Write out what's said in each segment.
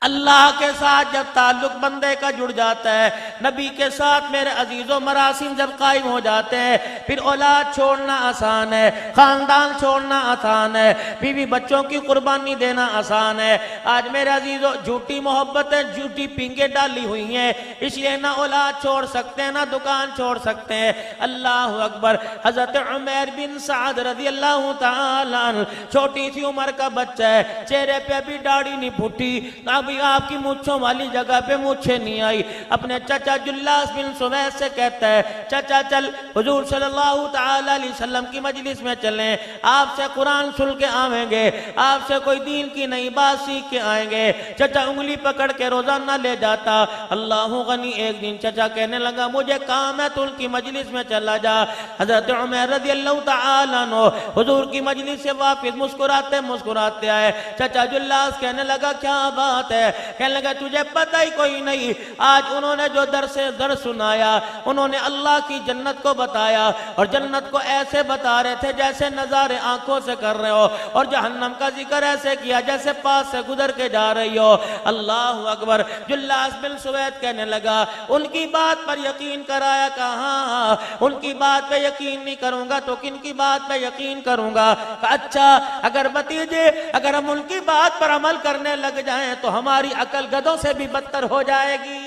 اللہ کے ساتھ جب تعلق بندے کا جڑ جاتا ہے، نبی کے ساتھ میرے عزیزوں مراسم جب قائم ہو جاتے ہیں، پھر اولاد چھوڑنا آسان ہے، خاندان چھوڑنا آسان ہے، بیوی بچوں کی قربانی دینا آسان ہے۔ آج میرے عزیزوں جھوٹی محبت ہے، جھوٹی پینگیں ڈالی ہوئی ہیں، اس لیے نہ اولاد چھوڑ سکتے ہیں نہ دکان چھوڑ سکتے ہیں۔ اللہ اکبر۔ حضرت عمیر بن سعد رضی اللہ تعالیٰ عنہ، چھوٹی سی عمر کا بچہ ہے، چہرے پہ ابھی داڑھی نہیں پھٹی، ابھی آپ کی مونچھوں والی جگہ پہ مونچھیں نہیں آئی، اپنے چچا جلاس بن سویس سے کہتا ہے چچا چل حضور صلی اللہ تعالیٰ علیہ وسلم کی مجلس میں چلیں، آپ سے قرآن سن کے آئیں گے، آپ سے کوئی دین کی نئی بات سیکھ کے آئیں گے۔ چچا انگلی پکڑ کے روزانہ لے جاتا۔ اللہ غنی ایک دن چچا کہنے لگا مجھے کام ہے تو ان کی مجلس میں چلا جا۔ حضرت عمر رضی اللہ تعالیٰ عنہ حضور کی مجلس سے واپس مسکراتے مسکراتے آئے۔ چچا جلاس کہنے لگا کیا بات ہے؟ کہنے لگا تجھے پتہ ہی کوئی نہیں، آج انہوں نے جو درس سنایا، انہوں نے اللہ کی جنت کو بتایا، اور جنت کو ایسے بتا رہے تھے جیسے نظارے آنکھوں سے کر رہے ہو، اور جہنم کا ذکر ایسے کیا جیسے پاس سے گزر کے جا رہی ہو۔ اللہ اکبر۔ جلاس بن سوید کہنے لگا ان کی بات پر یقین کرایا، کہاں ان کی بات پہ یقین نہیں کروں گا تو کن کی بات پہ یقین کروں گا؟ اچھا اگر بتیجے اگر ہم ان کی بات پر عمل کرنے لگ جائیں تو ہماری عقل گدھوں سے بھی بدتر ہو جائے گی۔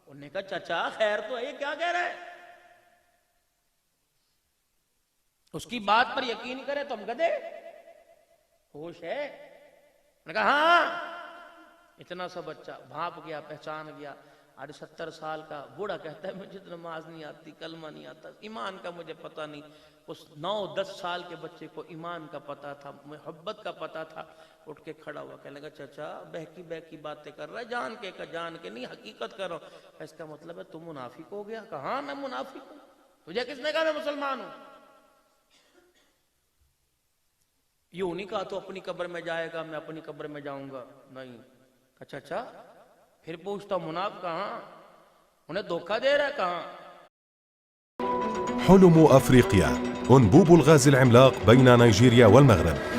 انہوں نے کہا چچا خیر تو ہے، کیا کہہ رہے ہیں؟ اس کی بات پر یقین کرے تو ہم گدھے؟ ہوش ہے؟ انہوں نے کہا ہاں۔ اتنا سا بچہ بھانپ گیا، پہچان گیا۔ آج 70 سال کا بوڑھا کہتا ہے مجھے نماز نہیں آتی، کلمہ نہیں آتا، ایمان کا مجھے پتہ نہیں۔ اس 9-10 سال کے بچے کو ایمان کا پتہ تھا، محبت کا پتہ تھا۔ اٹھ کے کھڑا ہوا کہنے لگا چچا بہکی بہکی باتیں کر رہا ہے، جان کے نہیں، حقیقت کرو۔ اس کا مطلب ہے تم منافق ہو گیا؟ کہاں میں منافق ہوں؟ تجھے کس نے کہا میں مسلمان ہوں؟ یوں نہیں کہا تو اپنی قبر میں جائے گا، میں اپنی قبر میں جاؤں گا، نہیں۔ اچھا اچھا پھر پوچھتا ہوں منافق کہاں؟ انہیں دھوکہ دے رہا ہے کہاں؟ حلم أفريقيا أنبوب الغاز العملاق بين نيجيريا والمغرب۔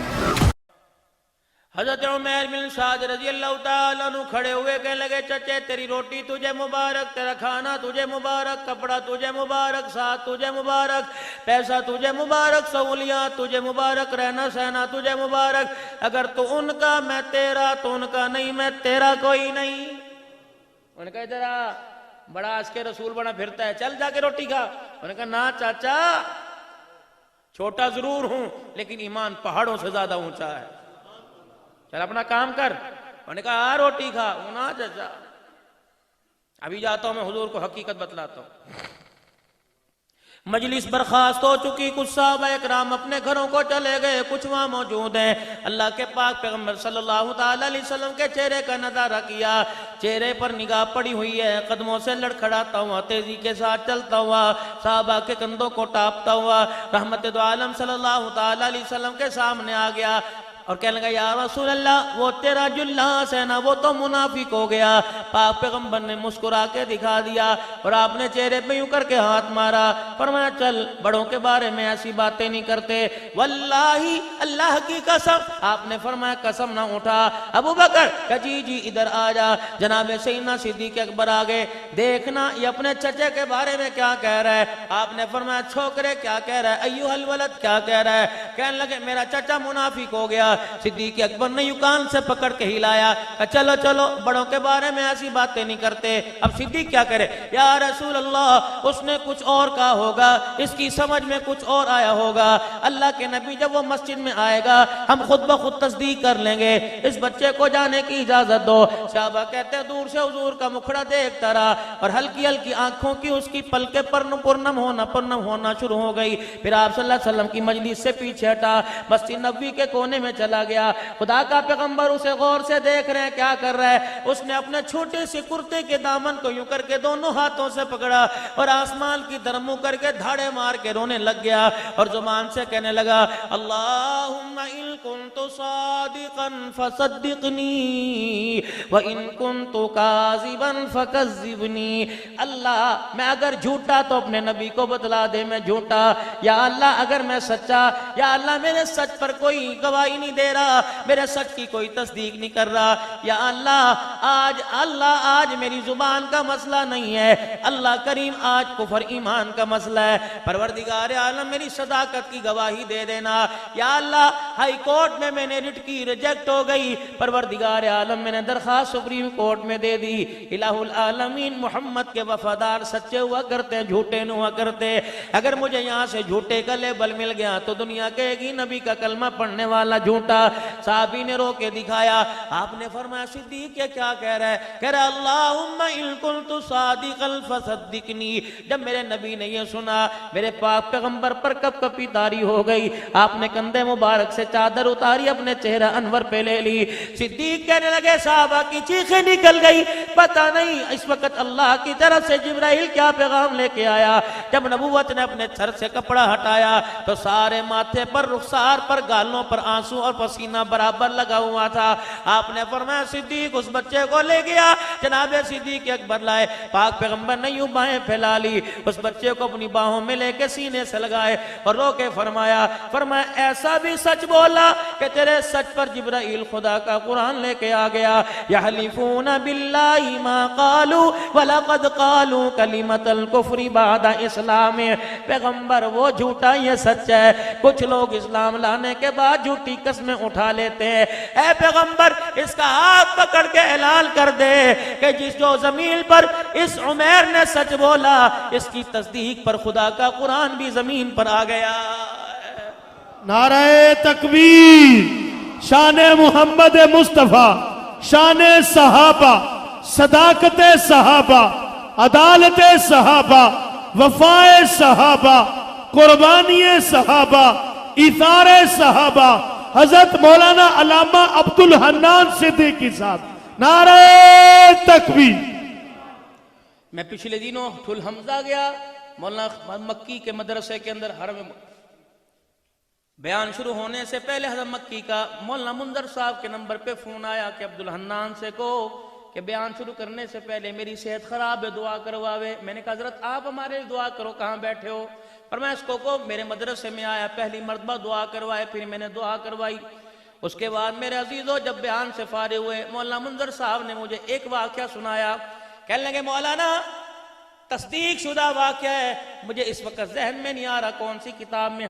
حضرت عمیر بن سعد رضی اللہ تعالیٰ عنہ کھڑے ہوئے کہنے لگے چچے تیری روٹی تجھے مبارک، تیرا کھانا تجھے مبارک، کپڑا تجھے مبارک، ساتھ تجھے مبارک، پیسہ تجھے مبارک، سہولیات تجھے مبارک، رہنا سہنا تجھے مبارک۔ اگر تو ان کا میں تیرا، تو ان کا نہیں میں تیرا کوئی نہیں۔ انہوں نے کہا ادھر آ، بڑا اس کے رسول بنا پھرتا ہے، چل جا کے روٹی کھا۔ انہوں نے کہا نا چاچا، چھوٹا ضرور ہوں لیکن ایمان پہاڑوں سے زیادہ اونچا ہے، چل اپنا کام کر۔ انہوں نے کہا روٹی کھا۔ نا چاچا ابھی جاتا ہوں میں حضور کو حقیقت بتلاتا ہوں۔ مجلس برخاست ہو چکی، کچھ صحابہ اکرام اپنے گھروں کو چلے گئے، کچھ وہاں موجود ہیں۔ اللہ کے پاک پیغمبر صلی اللہ تعالیٰ علیہ وسلم کے چہرے کا نظارہ کیا، چہرے پر نگاہ پڑی ہوئی ہے، قدموں سے لڑکھڑاتا ہوا، تیزی کے ساتھ چلتا ہوا، صحابہ کے کندھوں کو ٹاپتا ہوا رحمت دو عالم صلی اللہ تعالیٰ علیہ وسلم کے سامنے آ گیا اور کہنے لگا یا رسول اللہ وہ تیرا جلاس ہے نا، وہ تو منافق ہو گیا۔ پاک پیغمبر نے مسکرا کے دکھا دیا اور آپ نے چہرے پہ یوں کر کے ہاتھ مارا، فرمایا چل بڑوں کے بارے میں ایسی باتیں نہیں کرتے، واللہ اللہ کی قسم۔ آپ نے فرمایا قسم نہ اٹھا۔ ابو بکر کہ جی ادھر آ جا۔ جناب سیدنا صدیق اکبر آگے، دیکھنا یہ اپنے چچے کے بارے میں کیا کہہ رہا ہے۔ آپ نے فرمایا چھوکرے کیا کہہ رہا ہے، ایوہ الولد کیا کہہ رہا ہے؟ کہنے لگے میرا چچا منافق ہو گیا۔ صدیق اکبر نے یکان سے پکڑ کے ہلایا کہ چلو چلو بڑوں کے بارے میں ایسی باتیں نہیں کرتے۔ اب صدیق کیا کرے؟ یا رسول اللہ اس نے کچھ اور کہا ہوگا، اس کی سمجھ میں کچھ اور آیا ہوگا۔ اللہ کے نبی جب وہ مسجد میں آئے گا ہم خود بخود تصدیق کر لیں گے، اس بچے کو جانے کی اجازت دو۔ صحابہ کہتے ہیں دور سے حضور کا مکھڑا دیکھتا رہا اور ہلکی ہلکی آنکھوں کی اس کی پلکیں پرنم ہونا شروع ہو گئی۔ پھر آپ صلی اللہ علیہ وسلم کی مجلس سے پیچھے ہٹا، مسجد نبوی کے کونے میں چلا گیا۔ خدا کا پیغمبر اسے غور سے دیکھ رہے ہیں کیا کر رہا ہے۔ اس نے اپنے چھوٹے سے کرتے کے دامن کو یوں کر کے دونوں ہاتھوں سے پکڑا اور آسمان کی طرف منہ کر کے دھاڑے مار کے رونے لگ گیا اور زبان سے کہنے لگا اللہم ان کنت صادقا فصدقنی وان کنت کاذبا فکذبنی۔ اللہ میں اگر جھوٹا تو اپنے نبی کو بتلا دے میں جھوٹا، یا اللہ اگر میں سچا، یا اللہ میرے سچ پر کوئی گواہی نہیں دے رہا، میرے سچ کی کوئی تصدیق نہیں کر رہا۔ یا اللہ آج میری زبان کا مسئلہ نہیں ہے، اللہ کریم آج کفر ایمان کا مسئلہ ہے، پروردگار عالم میری صداقت کی گواہی دے دینا۔ یا اللہ ہائی کورٹ میں نے رٹ کی ریجیکٹ ہو گئی، پروردگار عالم میں نے درخواست سپریم کورٹ میں دے دی، الہ العالمین محمد کے وفادار سچے ہوا کرتے جھوٹے نہ ہوا کرتے، اگر مجھے یہاں سے جھوٹے کا لیبل مل گیا تو دنیا کہے گی نبی کا کلمہ پڑھنے والا جھوٹا۔ صحابی نے رو کے دکھایا، آپ نے فرمایا صدیق یہ کیا کہہ رہا ہے؟ کہہ رہا اللہم ان کنت صادقا فصدقنی۔ جب میرے نبی نے یہ سنا میرے پاک پیغمبر پر کپ کپی طاری ہو گئی، آپ نے کندھے مبارک سے چادر اتاری اپنے چہرہ انور پہ لے لی۔ صدیق کہنے لگے صحابہ کی چیخیں نکل گئی، پتہ نہیں اس وقت اللہ کی طرف سے جبرائیل کیا پیغام لے کے آیا۔ جب نبوت نے اپنے سر سے کپڑا ہٹایا تو سارے ماتھے پر، رخسار پر، گالوں پر آنسو اور پسینہ برابر لگا ہوا تھا۔ آپ نے فرمایا صدیق اس بچے کو لے گیا، جناب صدیق اکبر لائے، پاک پیغمبر نے یوں باہیں پھیلا لی، اس بچے کو اپنی باہوں میں لے کے سینے سے لگائے اور رو کے فرمایا ایسا بھی سچ بولا کہ تیرے سچ پر جبرائیل خدا کا قرآن لے کے آ گیا۔ یحلفون باللہ ما قالوا ولقد قالوا کلمۃ الکفر بعد اسلام۔ پیغمبر وہ جھوٹا یہ سچ ہے، کچھ لوگ اسلام لانے کے بعد جھوٹی قسمیں اٹھا لیتے ہیں، اے پیغمبر اس کا ہاتھ پکڑ کے اعلان کر دے کہ جس جو زمین پر اس عمیر نے سچ بولا اس کی تصدیق پر خدا کا قرآن بھی زمین پر آ گیا۔ نعرہ تکبیر، شان محمد مصطفیٰ، شان صحابہ، صداقت صحابہ، عدالت صحابہ، وفائے صحابہ، قربانی صحابہ، ایثار صحابہ، حضرت مولانا علامہ عبدالحنان صدیقی صاحب، نعرہ تکبیر۔ میں پچھلے دنوں ٹھل حمزہ گیا، مولانا مکی کے مدرسے کے اندر حرم بیان شروع ہونے سے پہلے حضرت مکی کا مولانا منظر صاحب کے نمبر پہ فون آیا کہ عبدالحنان سے کہو کہ بیان شروع کرنے سے پہلے میری صحت خراب ہے، دعا کرواوے۔ میں نے کہا حضرت آپ ہمارے لیے دعا کرو، کہاں بیٹھے ہو؟ پر میں اس کو میرے مدرسے میں آیا، پہلی مرتبہ دعا کروائے، پھر میں نے دعا کروائی۔ اس کے بعد میرے عزیزوں جب بیان سے فارغ ہوئے مولانا منظر صاحب نے مجھے ایک واقعہ سنایا، کہنے لگے مولانا تصدیق شدہ واقعہ ہے، مجھے اس وقت ذہن میں نہیں آ رہا کون سی کتاب میں